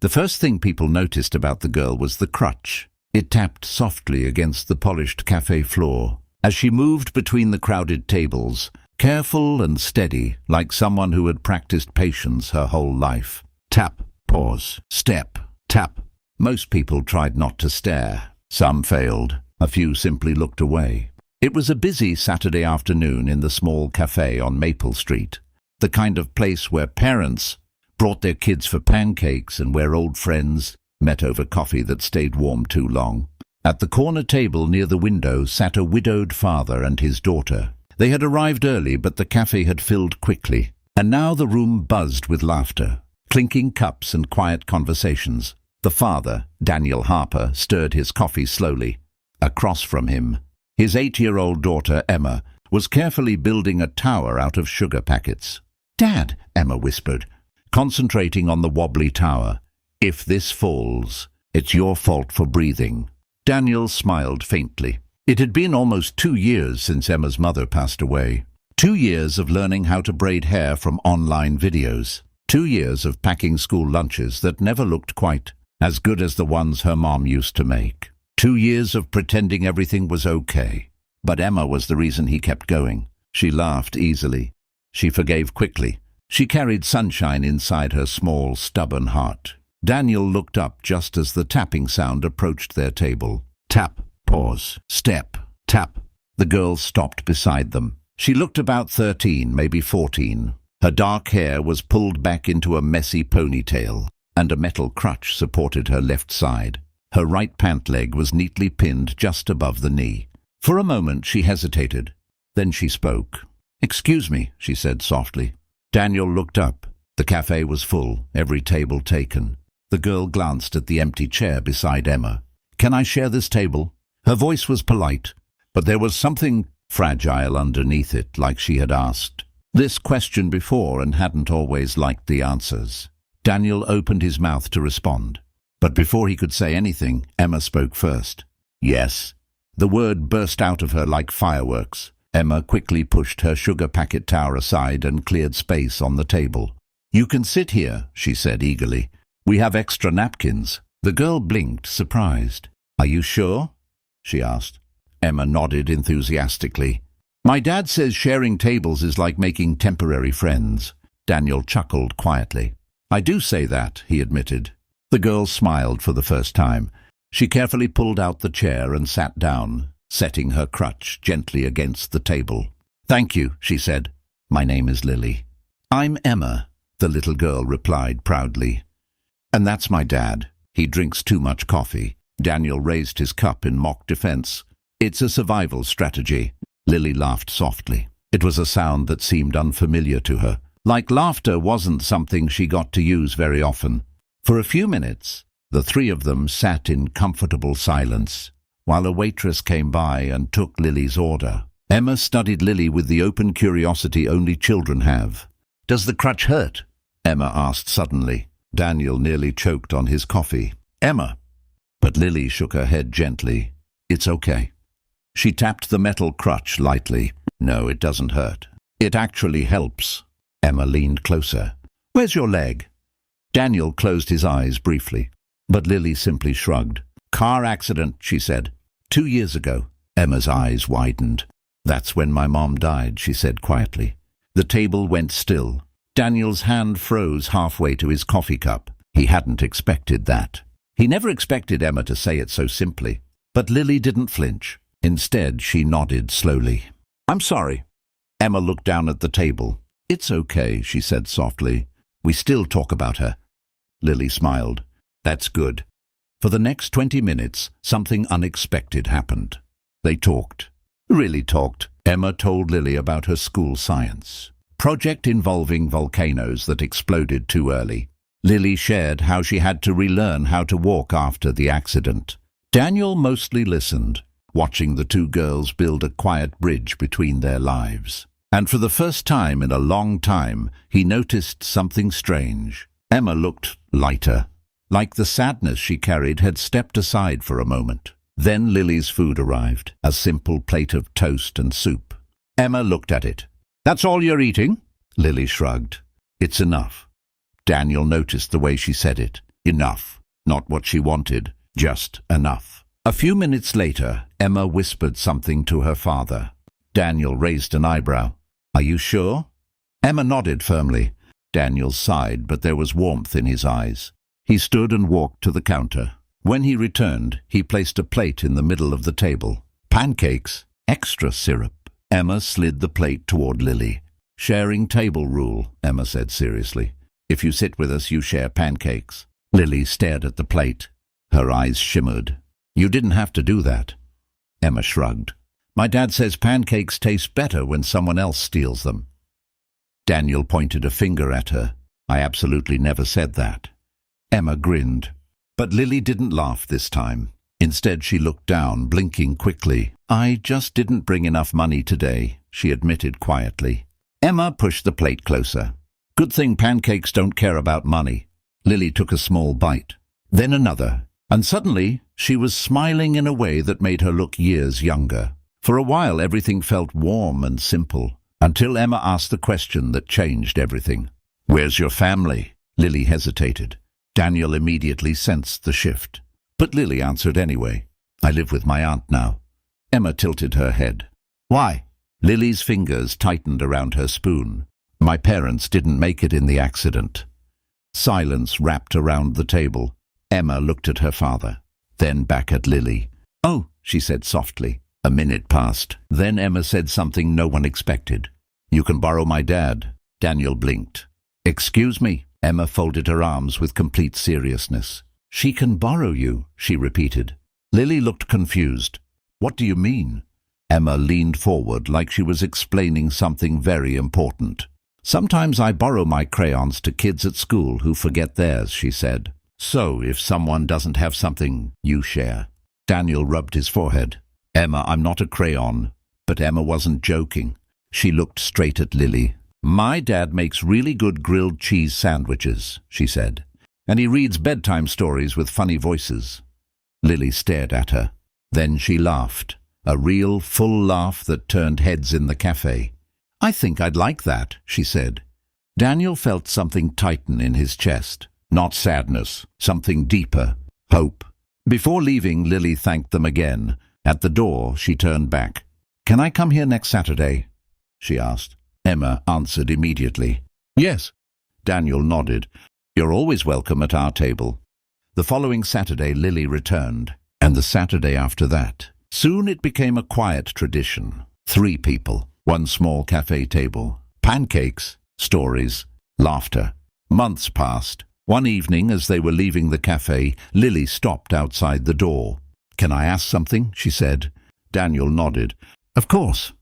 The first thing people noticed about the girl was the crutch. It tapped softly against the polished cafe floor. As she moved between the crowded tables, careful and steady, like someone who had practiced patience her whole life. Tap, pause, step, tap. Most people tried not to stare. Some failed. A few simply looked away. It was a busy Saturday afternoon in the small cafe on Maple Street, the kind of place where parents brought their kids for pancakes and where old friends met over coffee that stayed warm too long. At the corner table near the window sat a widowed father and his daughter. They had arrived early, but the cafe had filled quickly, and now the room buzzed with laughter, clinking cups and quiet conversations. The father, Daniel Harper, stirred his coffee slowly. Across from him, his 8-year-old daughter, Emma, was carefully building a tower out of sugar packets. "Dad," Emma whispered, concentrating on the wobbly tower. "If this falls, it's your fault for breathing." Daniel smiled faintly. It had been almost 2 years since Emma's mother passed away. 2 years of learning how to braid hair from online videos. 2 years of packing school lunches that never looked quite as good as the ones her mom used to make. 2 years of pretending everything was okay. But Emma was the reason he kept going. She laughed easily. She forgave quickly. She carried sunshine inside her small, stubborn heart. Daniel looked up just as the tapping sound approached their table. Tap, pause, step, tap. The girl stopped beside them. She looked about 13, maybe 14. Her dark hair was pulled back into a messy ponytail, and a metal crutch supported her left side. Her right pant leg was neatly pinned just above the knee. For a moment she hesitated. Then she spoke. "Excuse me," she said softly. Daniel looked up. The cafe was full, every table taken. The girl glanced at the empty chair beside Emma. "Can I share this table?" Her voice was polite, but there was something fragile underneath it, like she had asked this question before and hadn't always liked the answers. Daniel opened his mouth to respond. But before he could say anything, Emma spoke first. "Yes." The word burst out of her like fireworks. Emma quickly pushed her sugar packet tower aside and cleared space on the table. "You can sit here," she said eagerly. "We have extra napkins." The girl blinked, surprised. "Are you sure?" she asked. Emma nodded enthusiastically. "My dad says sharing tables is like making temporary friends." Daniel chuckled quietly. "I do say that," he admitted. The girl smiled for the first time. She carefully pulled out the chair and sat down, setting her crutch gently against the table. "Thank you," she said. "My name is Lily." "I'm Emma," the little girl replied proudly. "And that's my dad. He drinks too much coffee." Daniel raised his cup in mock defense. "It's a survival strategy." Lily laughed softly. It was a sound that seemed unfamiliar to her. Like laughter wasn't something she got to use very often. For a few minutes, the three of them sat in comfortable silence, while a waitress came by and took Lily's order. Emma studied Lily with the open curiosity only children have. "Does the crutch hurt?" Emma asked suddenly. Daniel nearly choked on his coffee. "Emma!" But Lily shook her head gently. "It's okay." She tapped the metal crutch lightly. "No, it doesn't hurt. It actually helps." Emma leaned closer. "Where's your leg?" Daniel closed his eyes briefly, but Lily simply shrugged. "Car accident," she said. 2 years ago." Emma's eyes widened. "That's when my mom died," she said quietly. The table went still. Daniel's hand froze halfway to his coffee cup. He hadn't expected that. He never expected Emma to say it so simply. But Lily didn't flinch. Instead, she nodded slowly. "I'm sorry." Emma looked down at the table. "It's okay," she said softly. "We still talk about her." Lily smiled. "That's good." For the next 20 minutes, something unexpected happened. They talked. Really talked. Emma told Lily about her school science project involving volcanoes that exploded too early. Lily shared how she had to relearn how to walk after the accident. Daniel mostly listened, watching the two girls build a quiet bridge between their lives. And for the first time in a long time, he noticed something strange. Emma looked lighter, like the sadness she carried had stepped aside for a moment. Then Lily's food arrived, a simple plate of toast and soup. Emma looked at it. "That's all you're eating?" Lily shrugged. "It's enough." Daniel noticed the way she said it. Enough. Not what she wanted, just enough. A few minutes later, Emma whispered something to her father. Daniel raised an eyebrow. Are you sure? Emma nodded firmly. Daniel sighed, but there was warmth in his eyes. He stood and walked to the counter. When he returned, he placed a plate in the middle of the table. Pancakes, extra syrup. Emma slid the plate toward Lily. Sharing table rule, Emma said seriously. If you sit with us, you share pancakes. Lily stared at the plate. Her eyes shimmered. You didn't have to do that. Emma shrugged. My dad says pancakes taste better when someone else steals them. Daniel pointed a finger at her. I absolutely never said that. Emma grinned. But Lily didn't laugh this time. Instead, she looked down, blinking quickly. I just didn't bring enough money today, she admitted quietly. Emma pushed the plate closer. Good thing pancakes don't care about money. Lily took a small bite, then another, and suddenly she was smiling in a way that made her look years younger. For a while, everything felt warm and simple, until Emma asked the question that changed everything. Where's your family? Lily hesitated. Daniel immediately sensed the shift. But Lily answered anyway. I live with my aunt now. Emma tilted her head. Why? Lily's fingers tightened around her spoon. My parents didn't make it in the accident. Silence wrapped around the table. Emma looked at her father, then back at Lily. Oh, she said softly. A minute passed. Then Emma said something no one expected. You can borrow my dad. Daniel blinked. Excuse me? Emma folded her arms with complete seriousness. She can borrow you, she repeated. Lily looked confused. What do you mean? Emma leaned forward like she was explaining something very important. Sometimes I borrow my crayons to kids at school who forget theirs, she said. So if someone doesn't have something, you share. Daniel rubbed his forehead. Emma, I'm not a crayon. But Emma wasn't joking. She looked straight at Lily. My dad makes really good grilled cheese sandwiches, she said. And he reads bedtime stories with funny voices. Lily stared at her. Then she laughed. A real, full laugh that turned heads in the cafe. I think I'd like that, she said. Daniel felt something tighten in his chest. Not sadness, something deeper. Hope. Before leaving, Lily thanked them again. At the door, she turned back. Can I come here next Saturday? She asked. Emma answered immediately. Yes. Daniel nodded. You're always welcome at our table. The following Saturday, Lily returned, and the Saturday after that. Soon it became a quiet tradition. 3 people, 1 small cafe table, pancakes, stories, laughter. Months passed. One evening, as they were leaving the cafe, Lily stopped outside the door. Can I ask something? She said. Daniel nodded. Of course.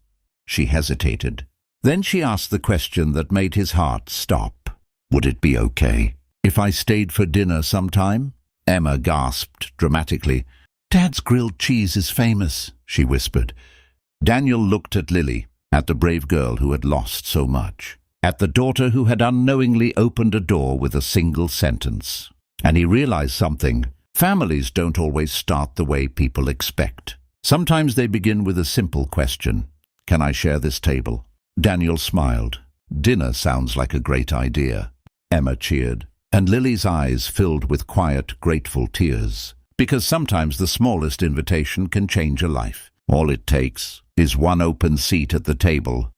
She hesitated. Then she asked the question that made his heart stop. Would it be okay if I stayed for dinner sometime? Emma gasped dramatically. Dad's grilled cheese is famous, she whispered. Daniel looked at Lily, at the brave girl who had lost so much, at the daughter who had unknowingly opened a door with a single sentence. And he realized something. Families don't always start the way people expect. Sometimes they begin with a simple question. Can I share this table? Daniel smiled. Dinner sounds like a great idea. Emma cheered, and Lily's eyes filled with quiet, grateful tears. Because sometimes the smallest invitation can change a life. All it takes is one open seat at the table,